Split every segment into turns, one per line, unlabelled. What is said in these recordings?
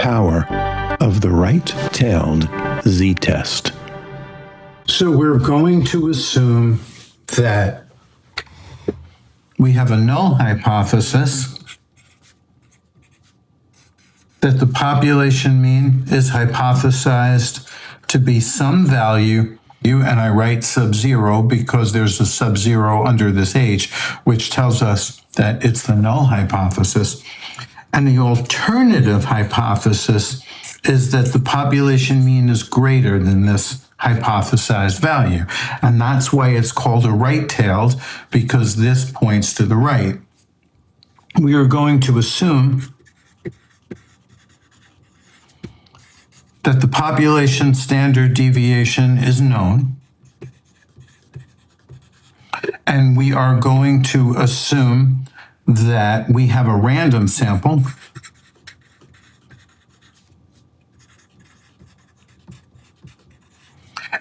power of the right-tailed z-test.
So we're going to assume that we have a null hypothesis, that the population mean is hypothesized to be some value, and I write sub-zero because there's a sub-zero under this H, which tells us that it's the null hypothesis. And the alternative hypothesis is that the population mean is greater than this hypothesized value. And that's why it's called a right-tailed, because this points to the right. We are going to assume that the population standard deviation is known. And we are going to assume that we have a random sample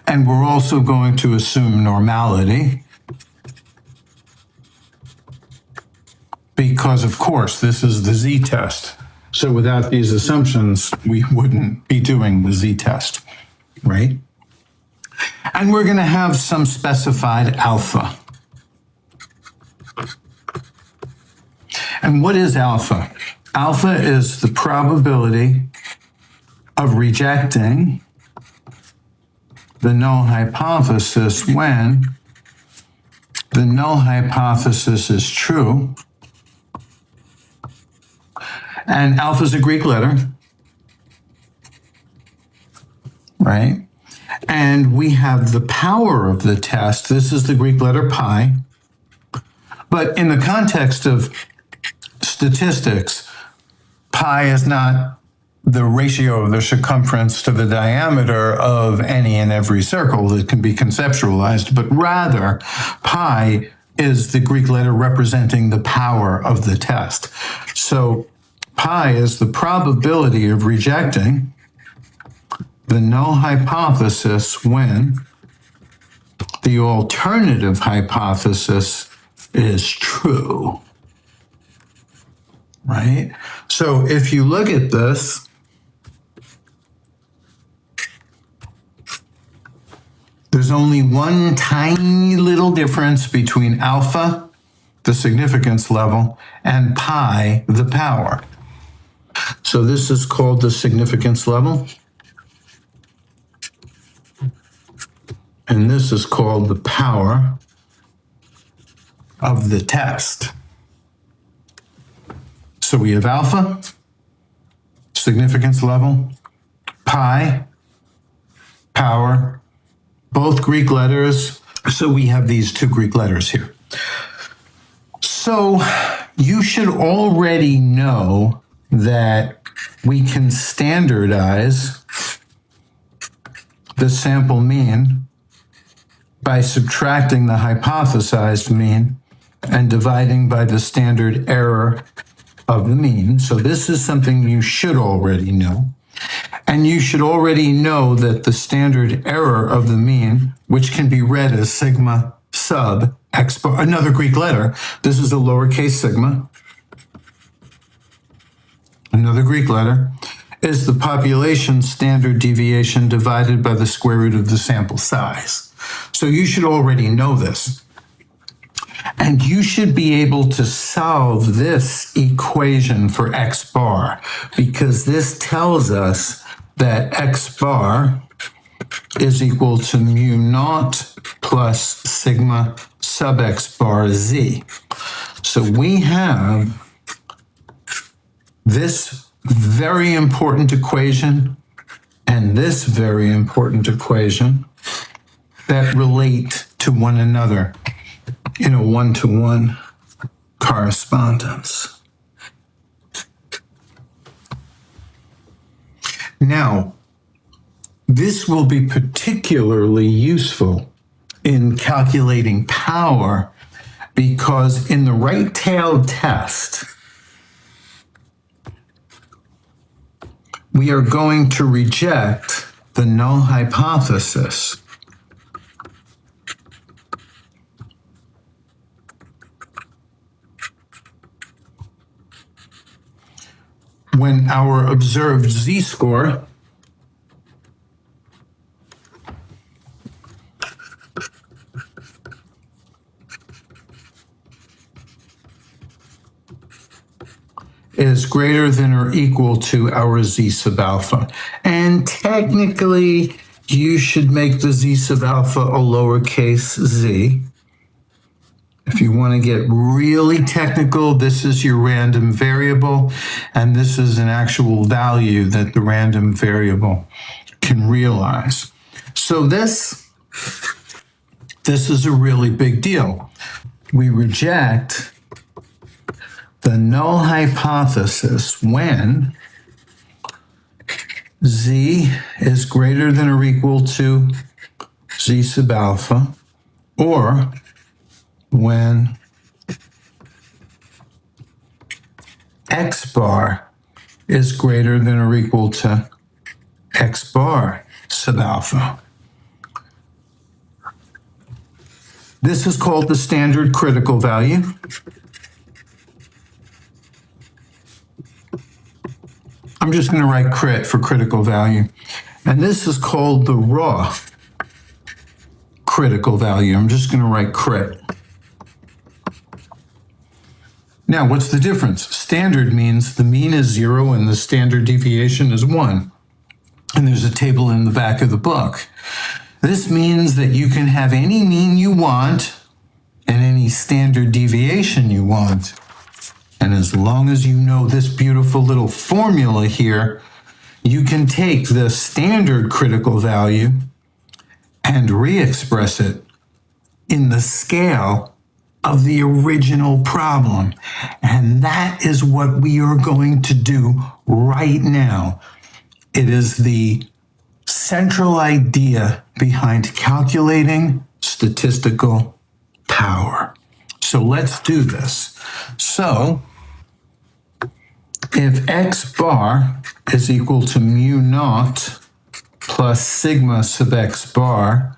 and we're also going to assume normality because, of course, this is the z-test. So without these assumptions, we wouldn't be doing the z-test, right? And we're going to have some specified alpha. And what is alpha? Alpha is the probability of rejecting the null hypothesis when the null hypothesis is true. And alpha is a Greek letter, right? And we have the power of the test. This is the Greek letter pi. But in the context of statistics, pi is not the ratio of the circumference to the diameter of any and every circle that can be conceptualized, but rather pi is the Greek letter representing the power of the test. So pi is the probability of rejecting the null hypothesis when the alternative hypothesis is true. Right? So if you look at this, there's only one tiny little difference between alpha, the significance level, and pi, the power. So this is called the significance level. And this is called the power of the test. So we have alpha, significance level, pi, power, both Greek letters. So we have these two Greek letters here. So you should already know that we can standardize the sample mean by subtracting the hypothesized mean and dividing by the standard error of the mean. So this is something you should already know. And you should already know that the standard error of the mean, which can be read as sigma sub x bar, another Greek letter, this is a lowercase sigma, another Greek letter, is the population standard deviation divided by the square root of the sample size. So you should already know this. And you should be able to solve this equation for x bar, because this tells us that x bar is equal to mu naught plus sigma sub x bar z. So we have this very important equation and this very important equation that relate to one another in a one-to-one correspondence. Now, this will be particularly useful in calculating power because in the right-tailed test, we are going to reject the null hypothesis. when our observed z-score is greater than or equal to our z sub alpha. And technically, you should make the z sub alpha a lowercase z. If you want to get really technical, this is your random variable, and this is an actual value that the random variable can realize. So this is a really big deal. We reject the null hypothesis when z is greater than or equal to z sub alpha, or when x bar is greater than or equal to x bar sub alpha. This is called the standard critical value. I'm just going to write crit for critical value. And this is called the raw critical value. I'm just going to write crit. Now, what's the difference? Standard means the mean is 0 and the standard deviation is 1. And there's a table in the back of the book. This means that you can have any mean you want and any standard deviation you want. And as long as you know this beautiful little formula here, you can take the standard critical value and re-express it in the scale of the original problem. And that is what we are going to do right now. It is the central idea behind calculating statistical power. So let's do this. So if x bar is equal to mu naught plus sigma sub x bar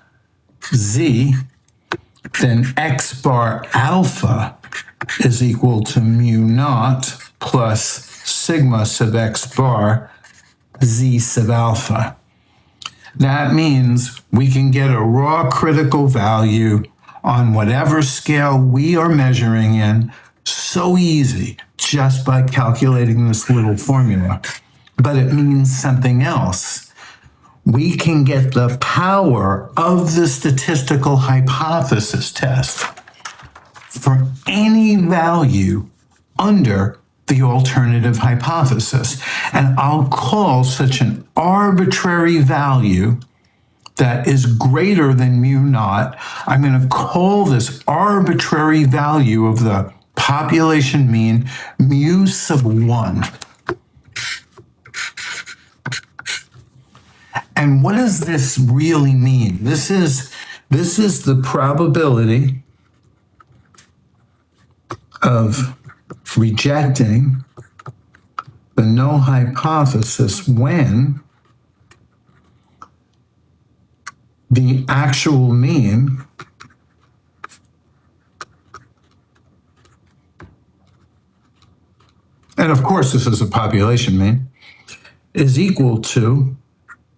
z, then x bar alpha is equal to mu naught plus sigma sub x bar z sub alpha. That means we can get a raw critical value on whatever scale we are measuring in so easy just by calculating this little formula. But it means something else. We can get the power of the statistical hypothesis test for any value under the alternative hypothesis. And I'll call such an arbitrary value that is greater than mu naught, I'm going to call this arbitrary value of the population mean mu sub 1. And what does this really mean? This is the probability of rejecting the null hypothesis when the actual mean and of course this is a population mean, is equal to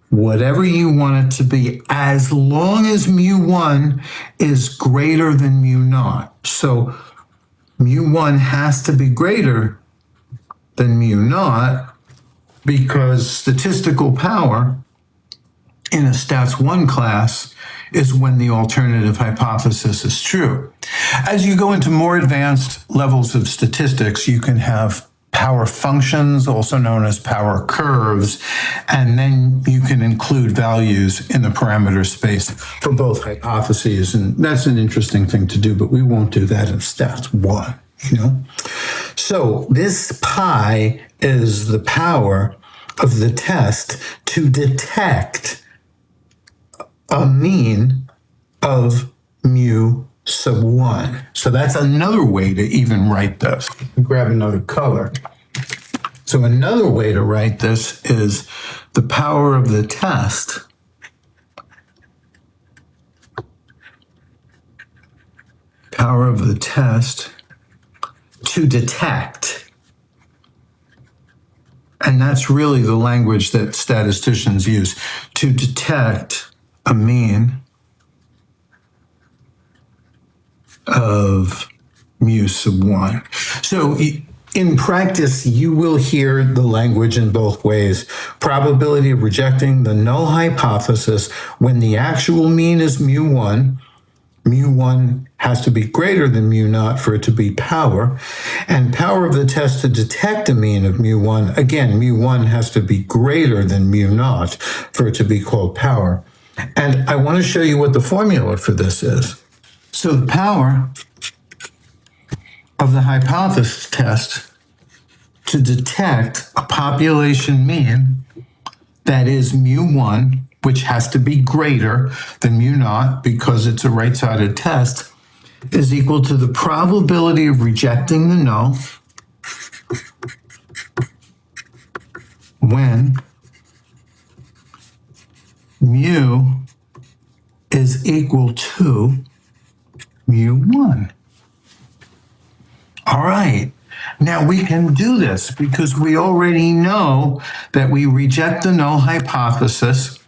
whatever you want it to be, as long as mu1 is greater than mu naught. So mu1 has to be greater than mu naught because statistical power in a Stats 1 class is when the alternative hypothesis is true. As you go into more advanced levels of statistics, you can have power functions, also known as power curves, and then you can include values in the parameter space for both hypotheses, and that's an interesting thing to do, but we won't do that in Stats 1, you know? So this pi is the power of the test to detect a mean of mu sub 1. So that's another way to even write this. Grab another color. So another way to write this is the power of the test to detect And that's really the language that statisticians use to detect a mean of mu sub 1. So in practice, you will hear the language in both ways. Probability of rejecting the null hypothesis when the actual mean is mu 1. Mu 1 has to be greater than mu naught for it to be power. And power of the test to detect a mean of mu 1, again, mu 1 has to be greater than mu naught for it to be called power. And I want to show you what the formula for this is. So the power of the hypothesis test to detect a population mean that is mu 1, which has to be greater than mu naught because it's a right-sided test, is equal to the probability of rejecting the null when mu is equal to mu 1. All right. Now we can do this because we already know that we reject the null hypothesis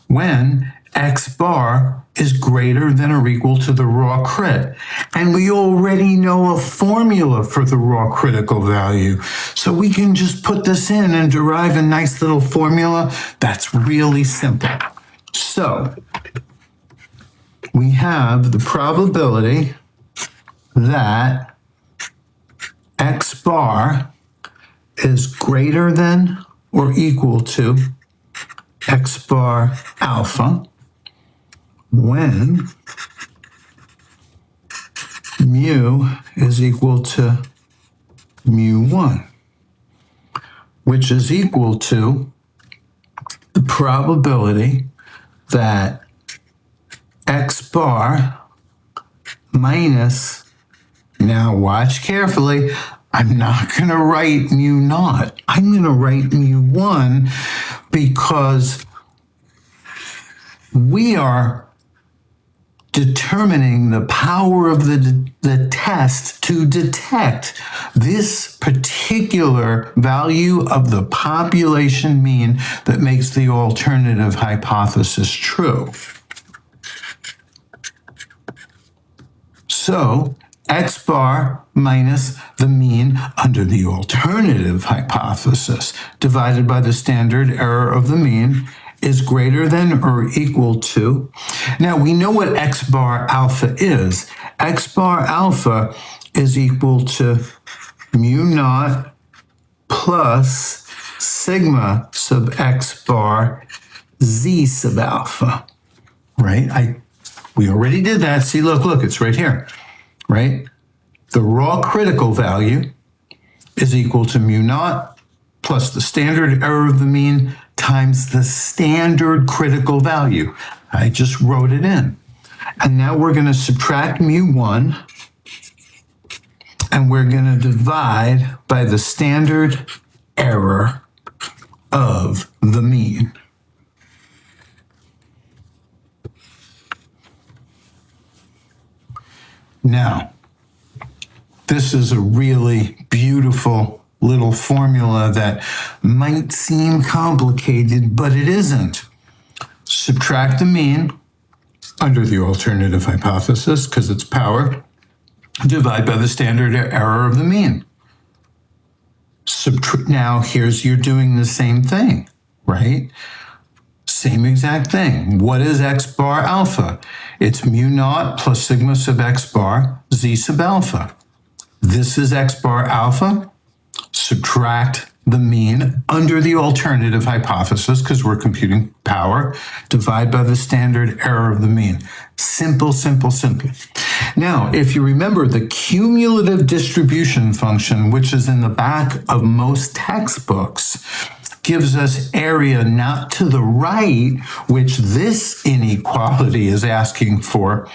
when x bar is greater than or equal to the raw crit. And we already know a formula for the raw critical value. So we can just put this in and derive a nice little formula that's really simple. So we have the probability that x bar is greater than or equal to x bar alpha when mu is equal to mu 1, which is equal to the probability that x bar minus, now watch carefully, I'm not going to write mu naught. I'm going to write mu 1 because we are determining the power of the test to detect this particular value of the population mean that makes the alternative hypothesis true. So x bar minus the mean under the alternative hypothesis divided by the standard error of the mean is greater than or equal to. Now we know what x bar alpha is. X bar alpha is equal to mu naught plus sigma sub x bar z sub alpha, right? We already did that. See, look, it's right here, right? The raw critical value is equal to mu naught plus the standard error of the mean times the standard critical value. I just wrote it in. And now we're going to subtract mu 1 and we're going to divide by the standard error of the mean. Now, this is a really beautiful little formula that might seem complicated, but it isn't. Subtract the mean under the alternative hypothesis, because it's power, divide by the standard error of the mean. Now, you're doing the same thing, right? Same exact thing. What is x bar alpha? It's mu naught plus sigma sub x bar z sub alpha. This is x bar alpha. Subtract the mean under the alternative hypothesis, because we're computing power, divide by the standard error of the mean. Simple, simple, simple. Now, if you remember the cumulative distribution function, which is in the back of most textbooks, gives us area not to the right, which this inequality is asking for,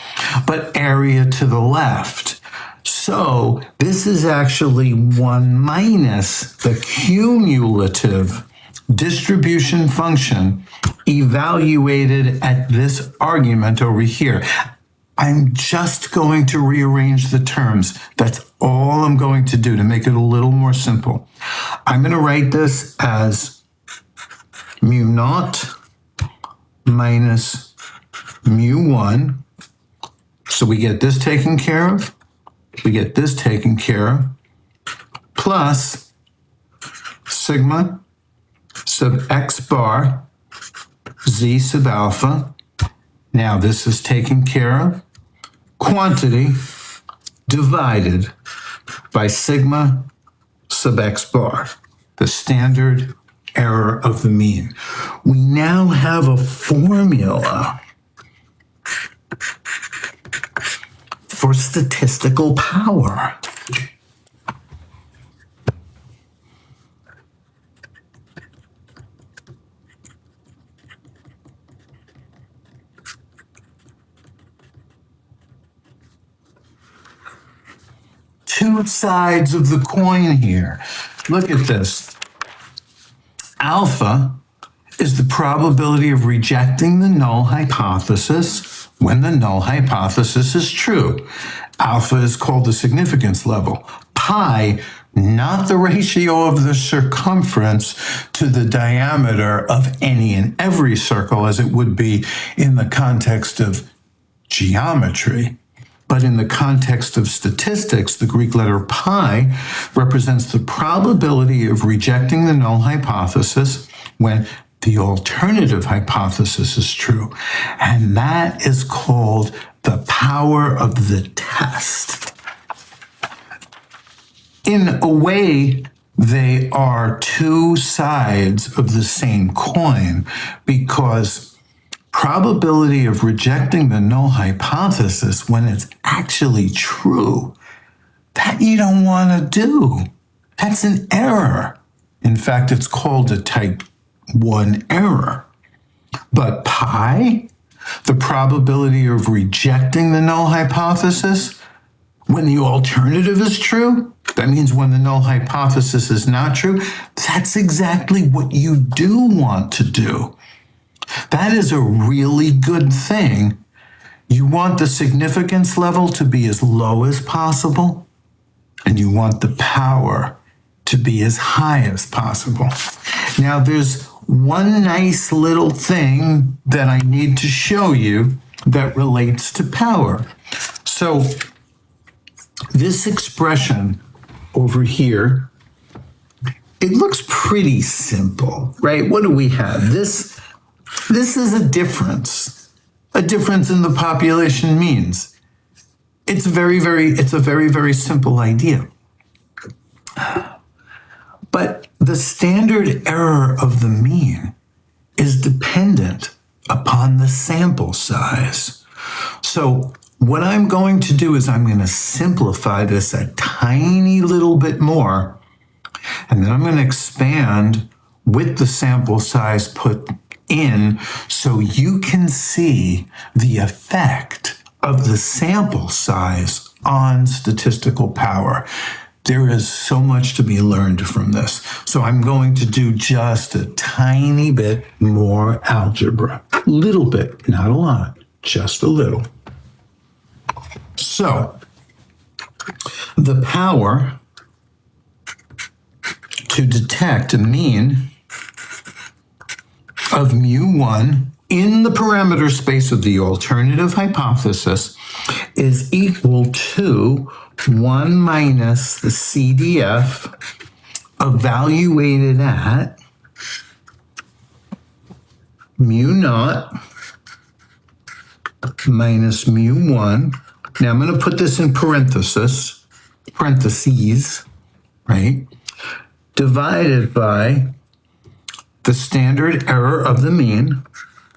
but area to the left. So this is actually 1 minus the cumulative distribution function evaluated at this argument over here. I'm just going to rearrange the terms. That's all I'm going to do to make it a little more simple, I'm going to write this as mu naught minus mu 1. So we get this taken care of. We get this taken care of. Plus sigma sub x bar z sub alpha. Now this is taken care of. Quantity divided by sigma sub x bar, the standard error of the mean. We now have a formula for statistical power. Two sides of the coin here. Look at this. Alpha is the probability of rejecting the null hypothesis when the null hypothesis is true. Alpha is called the significance level. Pi, not the ratio of the circumference to the diameter of any and every circle as it would be in the context of geometry. But in the context of statistics, the Greek letter pi represents the probability of rejecting the null hypothesis when the alternative hypothesis is true. And that is called the power of the test. In a way, they are two sides of the same coin because probability of rejecting the null hypothesis when it's actually true, that you don't want to do. That's an error. In fact, it's called a type 1 error. But pi, the probability of rejecting the null hypothesis when the alternative is true, that means when the null hypothesis is not true, that's exactly what you do want to do. That is a really good thing. You want the significance level to be as low as possible, and you want the power to be as high as possible. Now, there's one nice little thing that I need to show you that relates to power. So, this expression over here, it looks pretty simple, right? What do we have? This is a difference in the population means. It's a very, very simple idea. But the standard error of the mean is dependent upon the sample size. So what I'm going to do is I'm going to simplify this a tiny little bit more, and then I'm going to expand with the sample size put in so you can see the effect of the sample size on statistical power. There is so much to be learned from this. So I'm going to do just a tiny bit more algebra. A little bit, not a lot, just a little. So the power to detect a mean of mu1 in the parameter space of the alternative hypothesis is equal to 1 minus the CDF evaluated at mu naught minus mu1. Now I'm going to put this in parentheses, right? Divided by the standard error of the mean,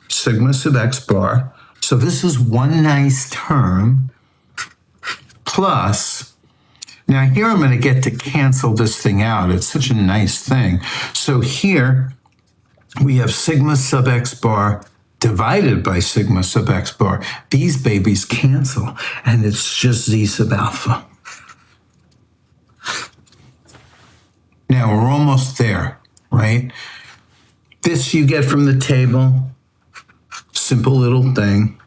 sigma sub x bar. So this is one nice term, plus, now here I'm going to get to cancel this thing out. It's such a nice thing. So here we have sigma sub x bar divided by sigma sub x bar. These babies cancel, and it's just z sub alpha. Now we're almost there, right? This you get from the table. Simple little thing,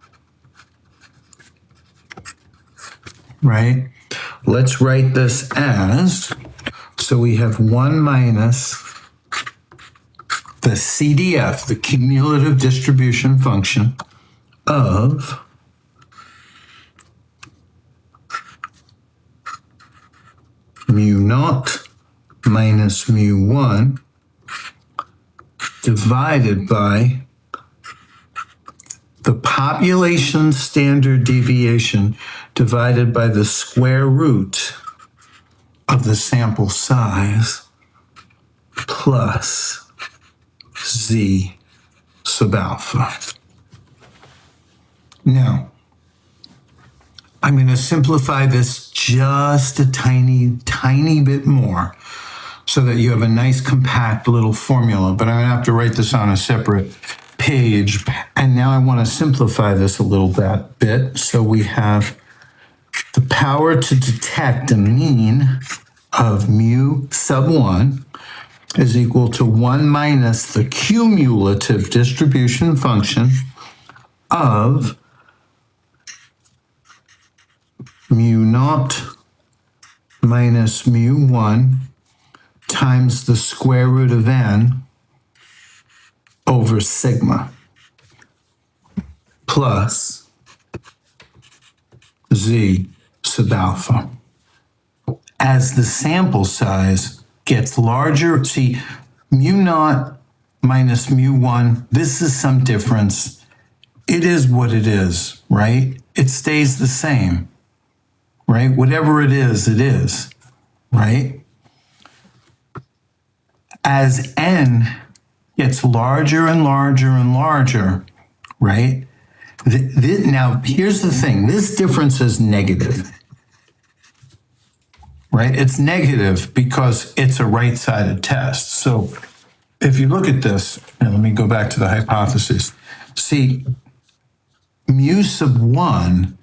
right? let's write this as, so we have 1 minus the CDF, the cumulative distribution function of mu naught minus mu 1 divided by the population standard deviation divided by the square root of the sample size plus z sub alpha. Now, I'm going to simplify this just a tiny bit more so that you have a nice compact little formula, but I'm going to have to write this on a separate page. And now I want to simplify this a little bit. So we have the power to detect a mean of mu sub 1 is equal to 1 minus the cumulative distribution function of mu naught minus mu 1 times the square root of n over sigma plus z sub alpha. As the sample size gets larger, see, mu naught minus mu 1, this is some difference. It is what it is, right? It stays the same, right? Whatever it is, right? As n gets larger and larger and larger, right? Now, here's the thing. This difference is negative, right? It's negative because it's a right-sided test. So if you look at this, and let me go back to the hypothesis. See, mu sub 1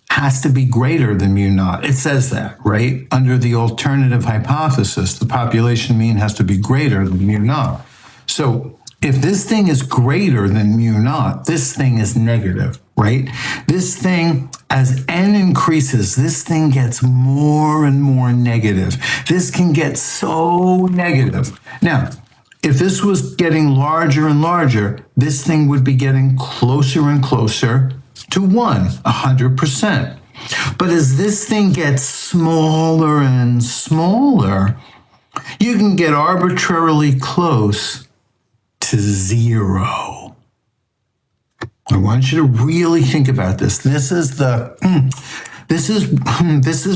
has to be greater than mu naught. It says that, right? Under the alternative hypothesis, the population mean has to be greater than mu naught. So if this thing is greater than mu naught, this thing is negative, right? This thing, as n increases, this thing gets more and more negative. This can get so negative. Now, if this was getting larger and larger, this thing would be getting closer and closer to 1, 100%. But as this thing gets smaller and smaller, you can get arbitrarily close to 0. I want you to really think about this. This is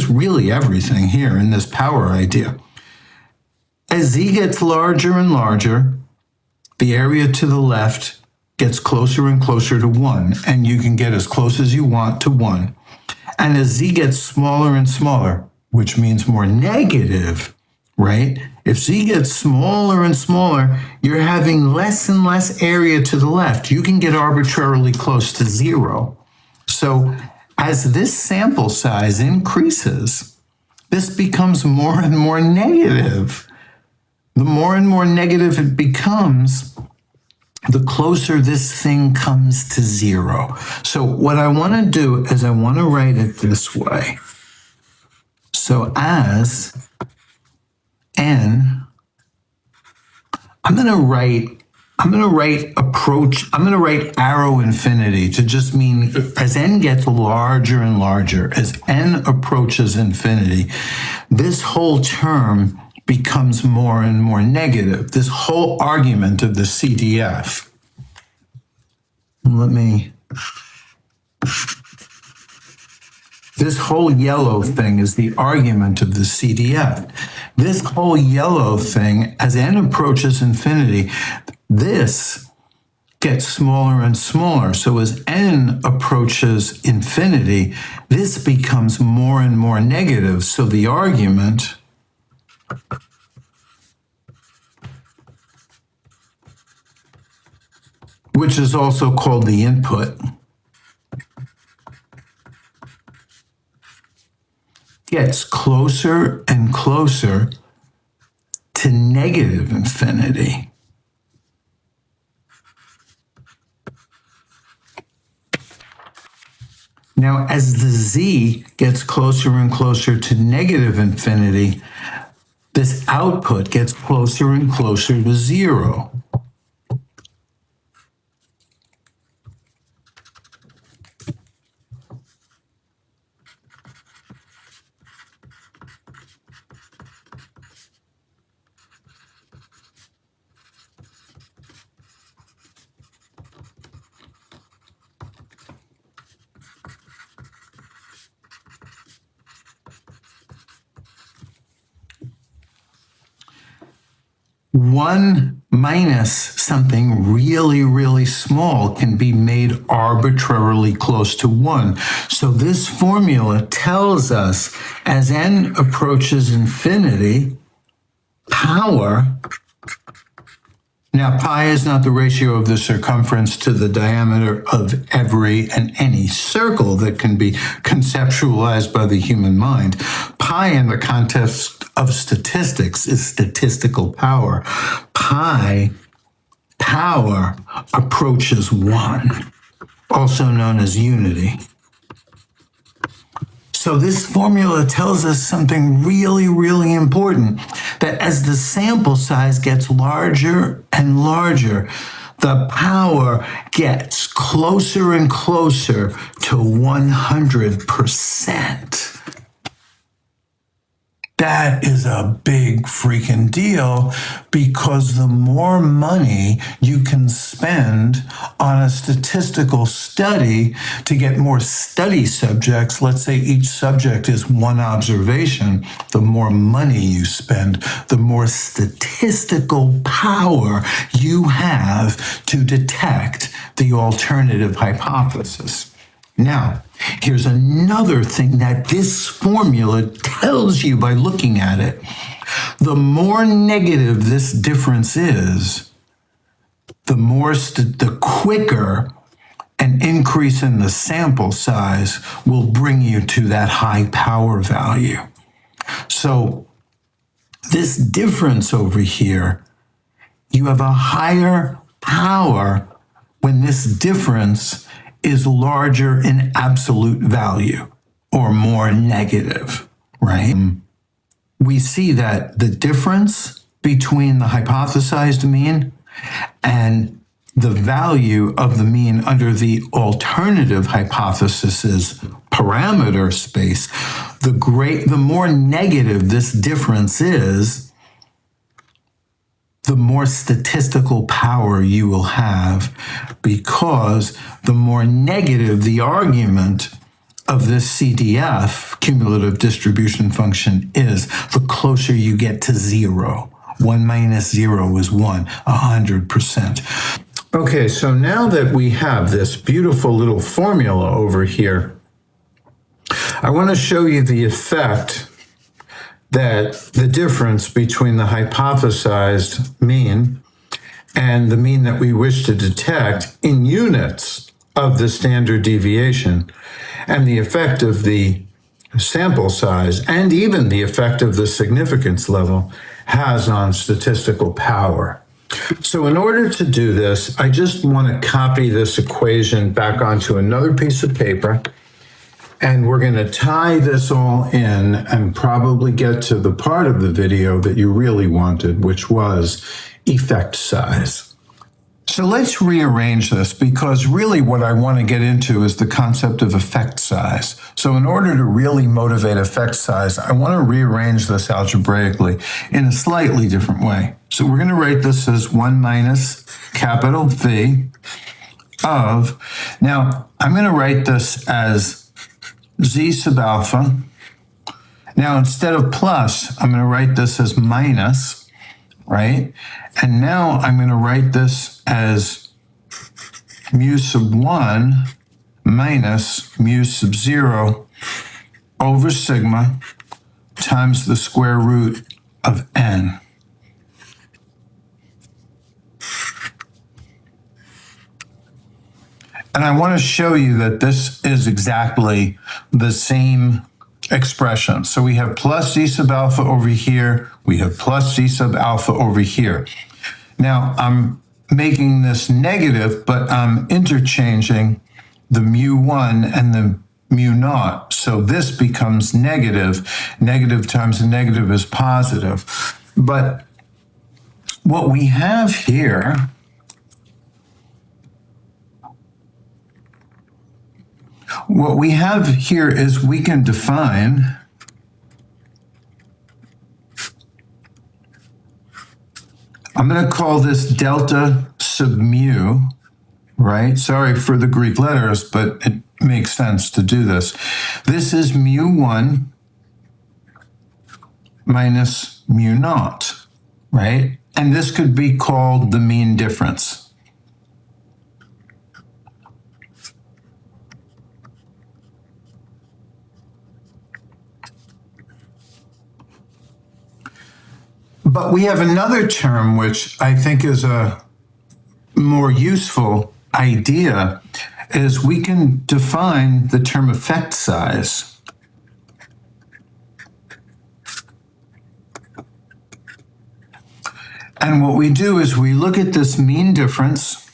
really everything here in this power idea. As z gets larger and larger, the area to the left gets closer and closer to 1, and you can get as close as you want to 1. And as z gets smaller and smaller, which means more negative, right? If z gets smaller and smaller, you're having less and less area to the left. You can get arbitrarily close to 0. So as this sample size increases, this becomes more and more negative. The more and more negative it becomes, the closer this thing comes to 0. So what I want to do is I want to write it this way. So as n, I'm going to write arrow infinity to just mean as n gets larger and larger, as n approaches infinity, this whole term becomes more and more negative. This whole argument of the CDF. This whole yellow thing is the argument of the CDF. This whole yellow thing, as n approaches infinity, this gets smaller and smaller. So as n approaches infinity, this becomes more and more negative. So the argument which is also called the input, gets closer and closer to negative infinity. Now, as the z gets closer and closer to negative infinity, this output gets closer and closer to zero. One minus something really, really small can be made arbitrarily close to one. So this formula tells us as n approaches infinity, power, now pi is not the ratio of the circumference to the diameter of every and any circle that can be conceptualized by the human mind. Pi in the context of statistics is statistical power. Pi power approaches 1, also known as unity. So this formula tells us something really, really important, that as the sample size gets larger and larger, the power gets closer and closer to 100%. That is a big freaking deal, because the more money you can spend on a statistical study to get more study subjects, let's say each subject is one observation, the more money you spend, the more statistical power you have to detect the alternative hypothesis. Now, here's another thing that this formula tells you by looking at it. The more negative this difference is, the quicker an increase in the sample size will bring you to that high power value. So this difference over here, you have a higher power when this difference is larger in absolute value or more negative, right? We see that the difference between the hypothesized mean and the value of the mean under the alternative hypothesis's parameter space, the more negative this difference is, the more statistical power you will have, because the more negative the argument of this CDF, cumulative distribution function, is, the closer you get to zero. 1 minus 0 is 1, 100%. Okay, so now that we have this beautiful little formula over here, I want to show you the effect that the difference between the hypothesized mean and the mean that we wish to detect in units of the standard deviation, and the effect of the sample size, and even the effect of the significance level, has on statistical power. So in order to do this, I just want to copy this equation back onto another piece of paper. And we're going to tie this all in and probably get to the part of the video that you really wanted, which was effect size. So let's rearrange this, because really what I want to get into is the concept of effect size. So in order to really motivate effect size, I want to rearrange this algebraically in a slightly different way. So we're going to write this as 1 minus capital V of, now I'm going to write this as z sub alpha. Now, instead of plus, I'm going to write this as minus, right? And now I'm going to write this as mu sub 1 minus mu sub 0 over sigma times the square root of n. And I want to show you that this is exactly the same expression. So we have plus z sub alpha over here. We have plus z sub alpha over here. Now I'm making this negative, but I'm interchanging the mu1 and the mu naught. So this becomes negative. Negative times a negative is positive. But what we have here is we can define I'm going to call this delta sub mu, right? Sorry for the Greek letters, but it makes sense to do this. This is mu1 minus mu naught, right? And this could be called the mean difference. But we have another term which I think is a more useful idea, is we can define the term effect size. And what we do is we look at this mean difference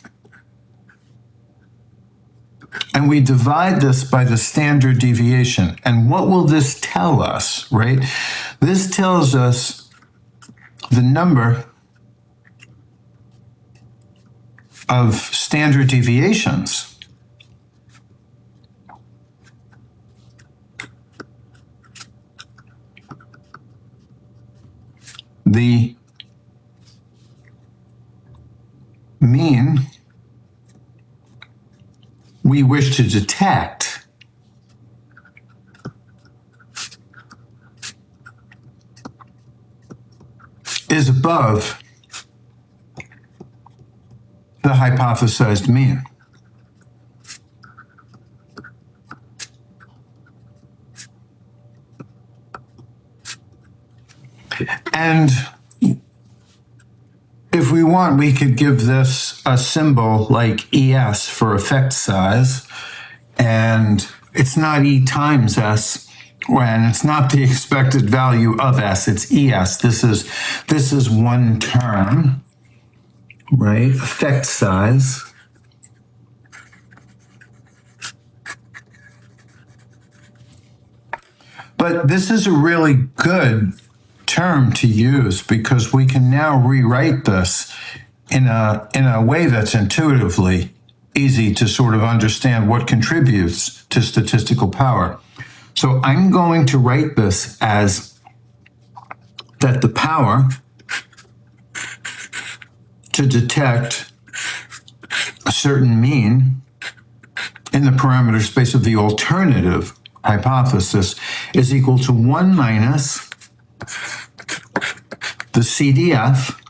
and we divide this by the standard deviation. And what will this tell us, right? This tells us the number of standard deviations the mean we wish to detect is above the hypothesized mean. And if we want, we could give this a symbol like ES for effect size, and it's not E times S, and it's not the expected value of S, it's ES. This is one term, right? Effect size. But this is a really good term to use because we can now rewrite this in a way that's intuitively easy to sort of understand what contributes to statistical power. So I'm going to write this as that the power to detect a certain mean in the parameter space of the alternative hypothesis is equal to 1 minus the CDF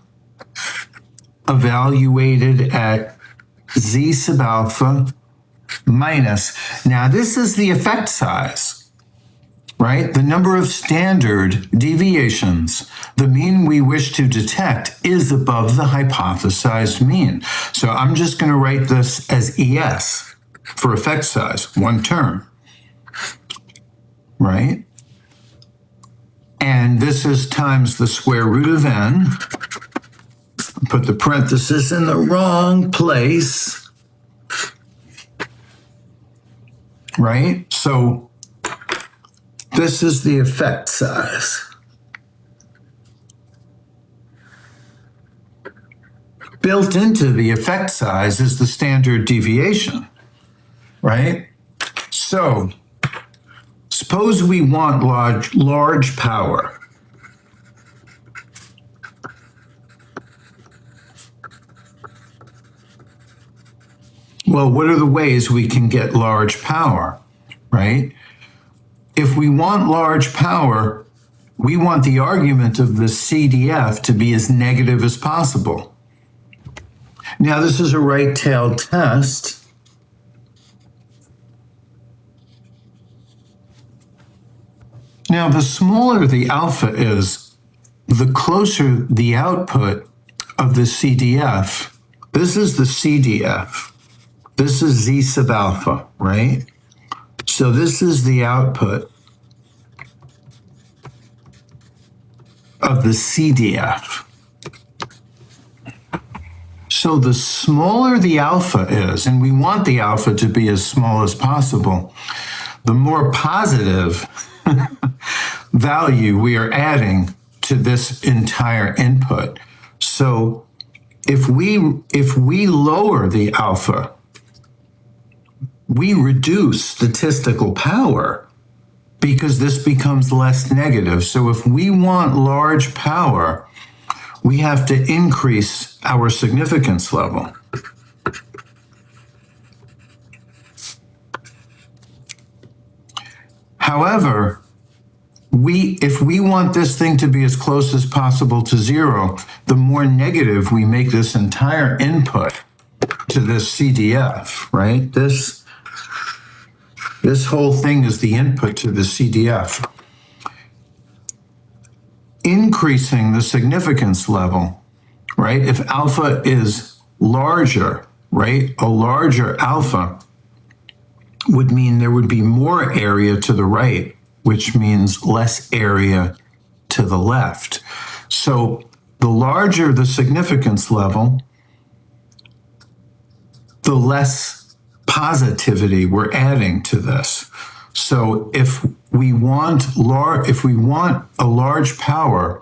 evaluated at Z sub alpha minus, now this is the effect size, right? The number of standard deviations, the mean we wish to detect is above the hypothesized mean. So I'm just going to write this as ES for effect size, one term, right? And this is times the square root of n. Put the parenthesis in the wrong place, right? So this is the effect size. Built into the effect size is the standard deviation, right? So suppose we want large power. Well, what are the ways we can get large power, right? If we want large power, we want the argument of the CDF to be as negative as possible. Now, this is a right-tailed test. Now, the smaller the alpha is, the closer the output of the CDF. This is the CDF. This is Z sub alpha, right? So this is the output of the CDF. So the smaller the alpha is, and we want the alpha to be as small as possible, the more positive value we are adding to this entire input. So if we lower the alpha, we reduce statistical power because this becomes less negative. So if we want large power, we have to increase our significance level. However, if we want this thing to be as close as possible to zero, the more negative we make this entire input to this CDF, right? This whole thing is the input to the CDF. Increasing the significance level, right? If alpha is larger, right? A larger alpha would mean there would be more area to the right, which means less area to the left. So the larger the significance level, the less positivity we're adding to this. So if we want a large power,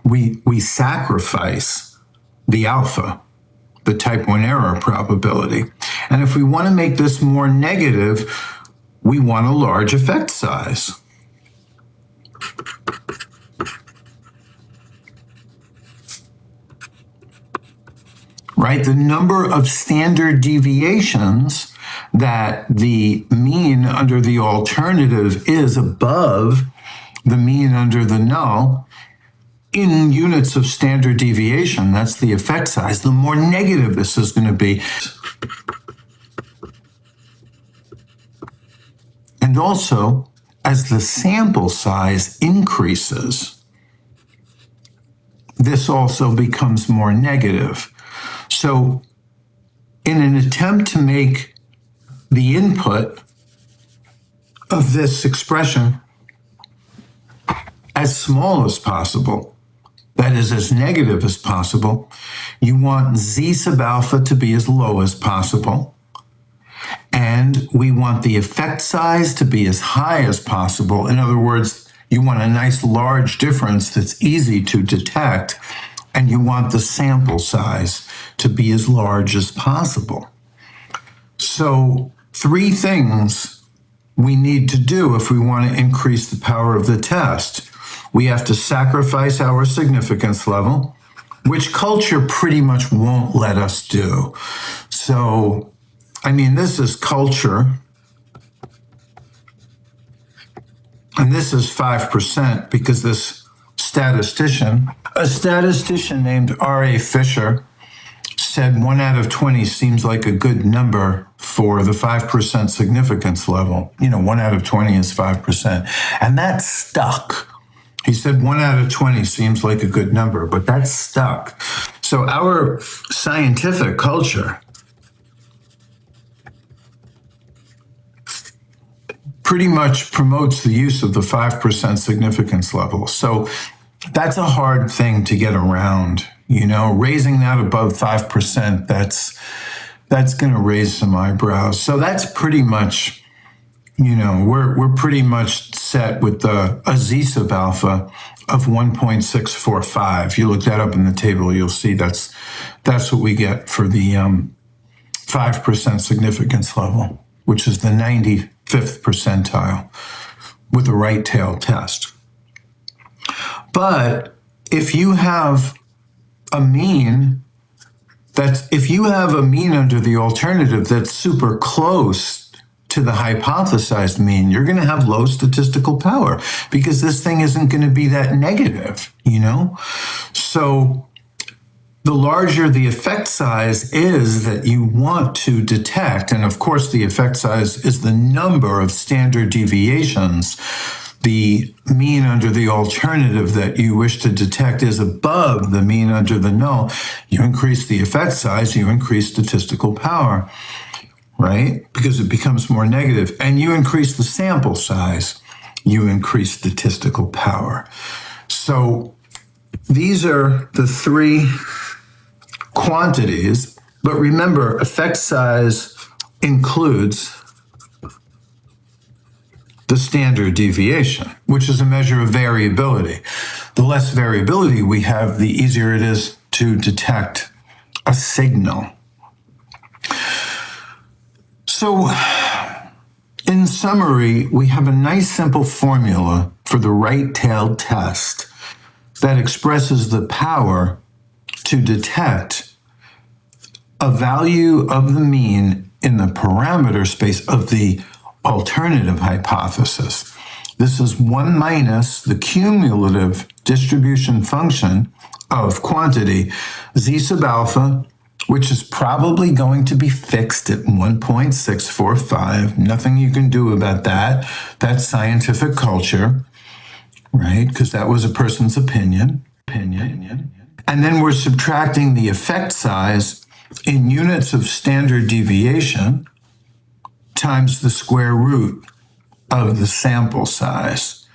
we sacrifice the alpha, the type 1 error probability. And if we want to make this more negative, we want a large effect size. Right? The number of standard deviations that the mean under the alternative is above the mean under the null in units of standard deviation, that's the effect size, the more negative this is going to be. And also, as the sample size increases, this also becomes more negative. So in an attempt to make the input of this expression as small as possible, that is as negative as possible, you want z sub alpha to be as low as possible. And we want the effect size to be as high as possible. In other words, you want a nice large difference that's easy to detect, and you want the sample size to be as large as possible. So 3 things we need to do if we want to increase the power of the test. We have to sacrifice our significance level, which culture pretty much won't let us do. So, I mean, this is culture, and this is 5% because this a statistician named R.A. Fisher, said 1 out of 20 seems like a good number for the 5% significance level. 1 out of 20 is 5%. And that stuck. He said 1 out of 20 seems like a good number, but that's stuck. So our scientific culture pretty much promotes the use of the 5% significance level. So that's a hard thing to get around. Raising that above 5%, that's going to raise some eyebrows. So that's pretty much, we're pretty much set with a z sub alpha of 1.645. You look that up in the table, you'll see that's what we get for the 5% significance level, which is the 95th percentile with a right tail test. But if you have a mean under the alternative that's super close to the hypothesized mean, you're going to have low statistical power because this thing isn't going to be that negative, So the larger the effect size is that you want to detect, and of course the effect size is the number of standard deviations, the mean under the alternative that you wish to detect is above the mean under the null, you increase the effect size, you increase statistical power, right? Because it becomes more negative. And you increase the sample size, you increase statistical power. So these are the 3 quantities, but remember, effect size includes the standard deviation, which is a measure of variability. The less variability we have, the easier it is to detect a signal. So, in summary, we have a nice simple formula for the right-tailed test that expresses the power to detect a value of the mean in the parameter space of the alternative hypothesis. This is 1 minus the cumulative distribution function of quantity z sub alpha, which is probably going to be fixed at 1.645. Nothing you can do about that. That's scientific culture, right? Because that was a person's opinion. And then we're subtracting the effect size in units of standard deviation times the square root of the sample size.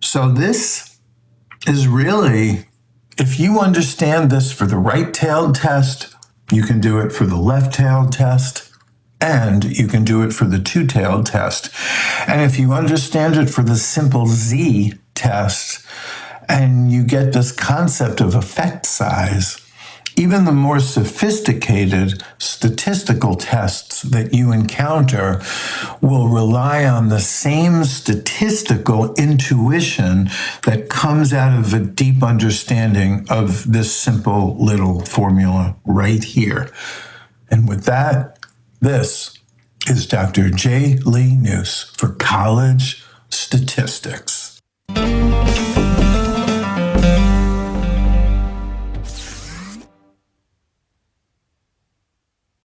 So this is really, if you understand this for the right-tailed test, you can do it for the left-tailed test, and you can do it for the two-tailed test. And if you understand it for the simple z test, and you get this concept of effect size, even the more sophisticated statistical tests that you encounter will rely on the same statistical intuition that comes out of a deep understanding of this simple little formula right here. And with that, this is Dr. J. Lee Noose for College Statistics.